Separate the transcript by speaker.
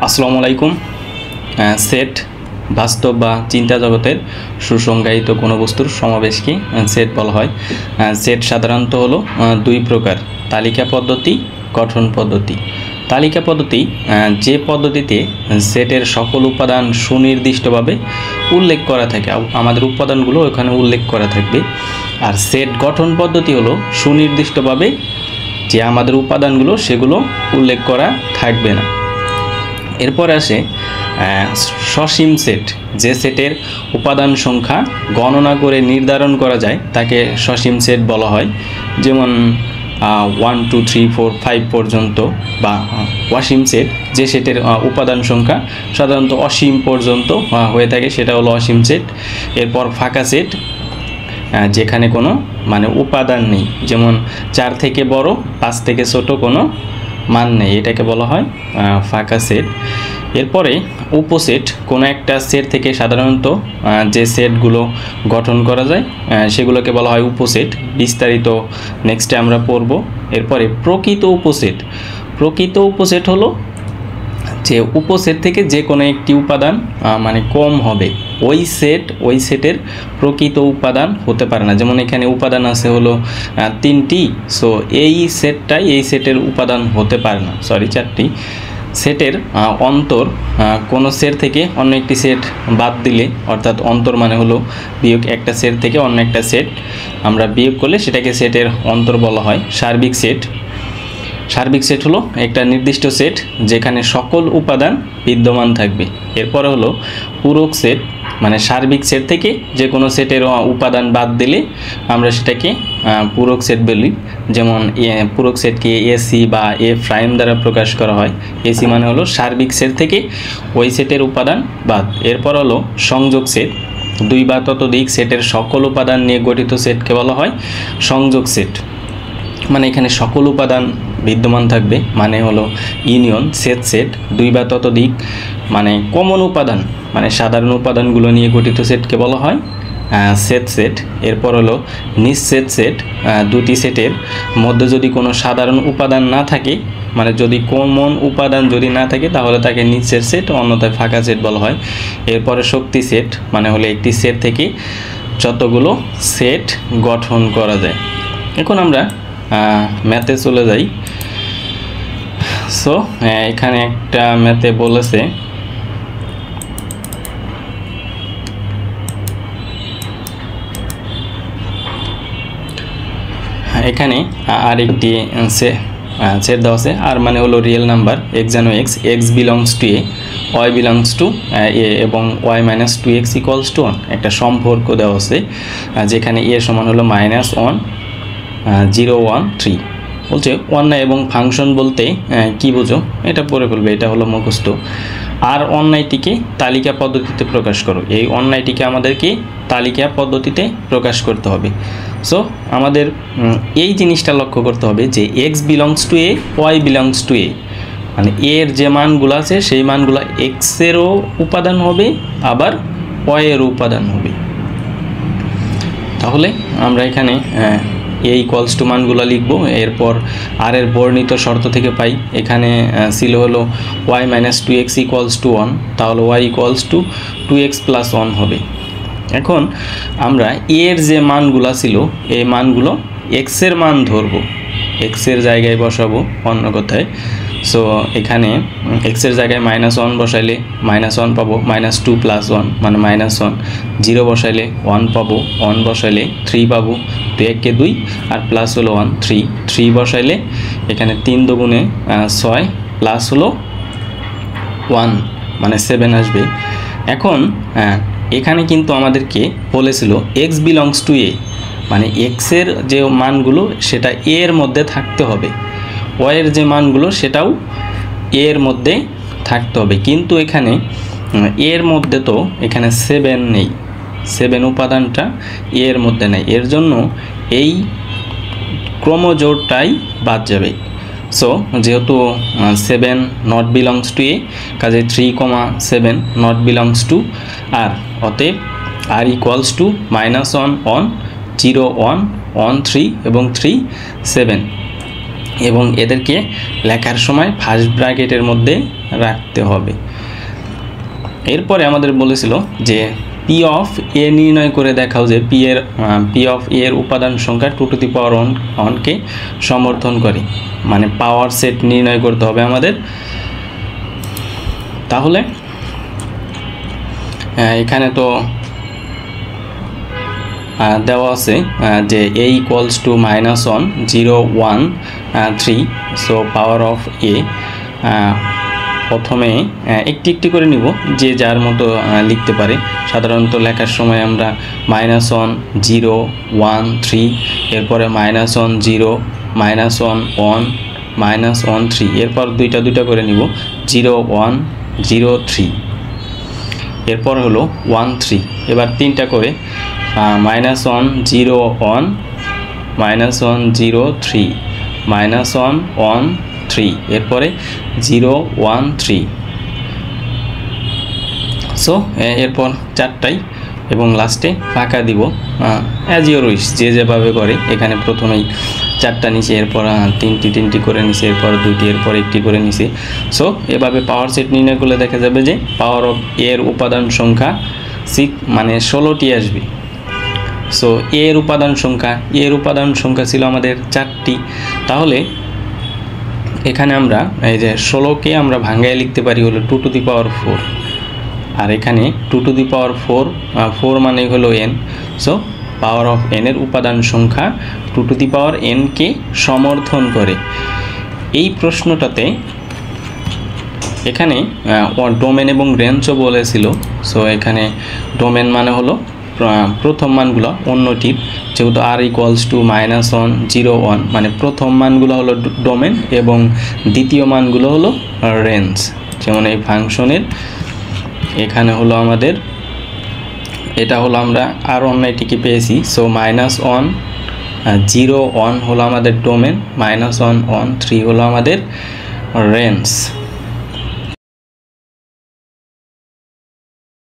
Speaker 1: আসসালামু আলাইকুম। সেট বাস্তব বা চিন্তা জগতের সুসংজ্ঞায়িত কোনো বস্তুর সমাবেশকে সেট বলা হয়। সেট সাধারণত হলো দুই প্রকার: তালিকা পদ্ধতি, গঠন পদ্ধতি। তালিকা পদ্ধতি যে পদ্ধতিতে সেটের সকল উপাদান সুনির্দিষ্টভাবে উল্লেখ করা থাকে, আমাদের উপাদানগুলো ওখানে উল্লেখ করা থাকবে। আর সেট গঠন পদ্ধতি হলো সুনির্দিষ্টভাবে যে আমাদের উপাদানগুলো সেগুলো উল্লেখ করা থাকবে না। এরপর আসে সসীম সেট। যে সেটের উপাদান সংখ্যা গণনা করে নির্ধারণ করা যায় তাকে সসীম সেট বলা হয়। যেমন 1 2 3 4 5 পর্যন্ত। বা অসীম সেট, যে সেটের উপাদান সংখ্যা সাধারণত অসীম পর্যন্ত হয়ে থাকে, সেটা হলো অসীম সেট। এরপর ফাঁকা সেট, যেখানে কোনো উপাদান নেই, যেমন 4 থেকে বড় 5 থেকে ছোট কোনো মান নেই, এটাকে বলা হয় ফাঁকা সেট। এরপরে উপসেট, কোনো একটা সেট থেকে সাধারণত যে সেটগুলো গঠন করা যায় সেগুলোকে বলা হয় উপসেট। বিস্তারিত নেক্সটে আমরা পড়ব। এরপরে প্রকৃত উপসেট। প্রকৃত উপসেট হলো যে উপসেট থেকে যে কোনো একটি উপাদান কম হবে, ওই সেটের প্রকৃত উপাদান হতে পারে না। যেমন এখানে উপাদান আছে হলো 3টি, সো এই সেটের উপাদান হতে পারে না, 4টি। সেটের অন্তর, কোনো সেট থেকে অন্য একটি সেট বাদ দিলে, অর্থাৎ অন্তর মানে হলো বিয়োগ, একটা সেট থেকে অন্য একটা সেট আমরা বিয়োগ করলে সেটাকে সেটের অন্তর বলা হয়। সার্বিক সেট। সার্বিক সেট হলো একটা নির্দিষ্ট সেট যেখানে সকল উপাদান বিদ্যমান থাকবে। এরপরে হলো পূরক সেট, সার্বিক সেট থেকে যে কোনো সেটের উপাদান বাদ দিলে আমরা সেটাকে পূরক সেট বলি। যেমন পূরক সেটকে এসি বা এ প্রাইম দ্বারা প্রকাশ করা হয়। এসি মানে হলো সার্বিক সেট থেকে ওই সেটের উপাদান বাদ। এরপর হলো সংযোগ সেট। 2 বা ততোধিক সেটের সকল উপাদান নিয়ে গঠিত সেটকে বলা হয় সংযোগ সেট। এখানে সকল উপাদান বিদ্যমান থাকবে, হলো ইউনিয়ন। সেট 2 বা ততোধিক কমন উপাদান, সাধারণ উপাদানগুলো নিয়ে গঠিত সেটকে বলা হয় সেট। এরপর হলো নিঃছেদ সেট। 2টি সেটের মধ্যে যদি কোনো সাধারণ উপাদান না থাকে, যদি কমন উপাদান যদি না থাকে, তাহলে তাকে নিঃছেদ সেট, অন্যথায় ফাঁকা সেট বলা হয়। এরপরে শক্তি সেট, হলো একটি সেট থেকে যতগুলো সেট গঠন করা যায়। এখন আমরা ম্যাথে চলে যাই। সো এখানে একটা ম্যাথে বলেছে এখানে আরেকটি সেট দেওয়া আছে। আর হলো রিয়েল নাম্বার, x যেন x belongs to a, y belongs to a এবং y minus 2x equals to 1 একটা সম্পর্ক দেওয়া আছে, যেখানে a সমান হলো -1 0 1 3। বলছে অন্যায় এবং ফাংশন বলতে কি বোঝো, এটা পড়ে ফেলবে, এটা হলো মুখস্থ। আর অন্যায়টিকে তালিকা পদ্ধতিতে প্রকাশ করো। এই অন্যায়টিকে আমাদেরকে তালিকা পদ্ধতিতে প্রকাশ করতে হবে। সো আমাদের এই জিনিসটা লক্ষ্য করতে হবে যে x belongs to a, y belongs to a, এর যে মানগুলো আছে সেই মানগুলো x এরও উপাদান হবে, আবার y এরও উপাদান হবে। তাহলে আমরা এখানে এই ইকুয়ালস টু মানগুলো লিখব। এরপর আর এর বর্ণিত শর্ত থেকে পাই, এখানে ছিল হলো y minus 2x equals to 1, তাহলে y equals to 2x plus 1 হবে। এখন আমরা এর যে মানগুলো ছিল এই মানগুলো x এর মান ধরবো, x এর জায়গায় বসাবো অন্য কথায়। সো এখানে x এর জায়গায় -1 বসাইলে -1 পাবো, -2 প্লাস 1 -1, 0 বসাইলে 1 পাবো, 1 বসাইলে 3 পাবো, 2 1 কে 2 আর প্লাস হলো 1 3 বসাইলে এখানে 3 দুগুণে 6 প্লাস হলো 1 7 আসবে। এখন এখানে কিন্তু আমাদেরকে বলেছিল x belongs to a, x এর যে মানগুলো সেটা a এর মধ্যে থাকতে হবে, y এর যে মানগুলো সেটাও a এর মধ্যে থাকতে হবে। কিন্তু এখানে এর মধ্যে তো এখানে 7 নেই, 7 উপাদানটা a এর মধ্যে নেই, এর জন্য এই ক্রমজোড়টাই বাদ যাবে। সো যেহেতু 7 নট বিলংস টু a, কাজে 3, 7 নট বিলংস টু আর, অতএব r ইকুয়ালস টু -1 1 0 1 1 3 এবং 3 7। এবং এদেরকে লেখার সময় ফার্স্ট ব্র্যাকেটের মধ্যে রাখতে হবে। এরপরে আমাদের বলেছিল যে পি অফ এ নির্ণয় করে দেখাও যে পি অফ এর উপাদান সংখ্যা 2 টু দি পাওয়ার 1 কে সমর্থন করে, মানে পাওয়ার সেট নির্ণয় করতে হবে আমাদের। তাহলে এখানে তো দেওয়া আছে যে a equals to -1 0 1 3, so power of a প্রথমে একটি একটি করে নিব, যে যার মতো লিখতে পারে। সাধারণত লেখার সময় আমরা -1 0 1 3, এরপরে -1 0 -1 1 -1 3, এরপর দুইটা দুইটা করে নিব 0 1 0 3, এরপর হলো 1 3, এবার তিনটা করে -1 0 1 -1 0 3 -1 1 3, এরপরে 0 1 3। সো এরপর চারটাই এবং লাস্টে ফাঁকা দিব অ্যাজ ইউর উইশ, যে যেভাবে করে। এখানে প্রথমেই চারটা নিচে, এরপর তিনটি করে নিচে, এরপর দুইটি, এরপর একটি করে নিচে। সো এভাবে পাওয়ার সেট নির্ণয় করলে দেখা যাবে যে পাওয়ার অফ এর উপাদান সংখ্যা 6 মানে 16টি আসবে। সো এর উপাদান সংখ্যা ছিল আমাদের 4টি। তাহলে এখানে আমরা এই যে 16কে আমরা ভাঙায় লিখতে পারি হলো 2 টু দি পাওয়ার 4, আর এখানে 2 টু দি পাওয়ার 4 মানে হলো n। So power of n এর উপাদান সংখ্যা 2 টু দি পাওয়ার n কে সমর্থন করে। এই প্রশ্নটাতে এখানে ডোমেন এবং রেঞ্জও বলেছিল। সো এখানে ডোমেন মানে হলো প্রথম মানগুলো অন্যটির, যেহেতু r ইকুয়ালস টু -1 0 1, মানে প্রথম মানগুলো হলো ডোমেন এবং দ্বিতীয় মানগুলো হলো রেঞ্জ। যেমন এই ফাংশনের এখানে হলো আমাদের এটা হলো আমরা r1 এটিকে পেয়েছি। সো -1 0 1 হলো আমাদের ডোমেন, -1 1 3 হলো আমাদের রেঞ্জ।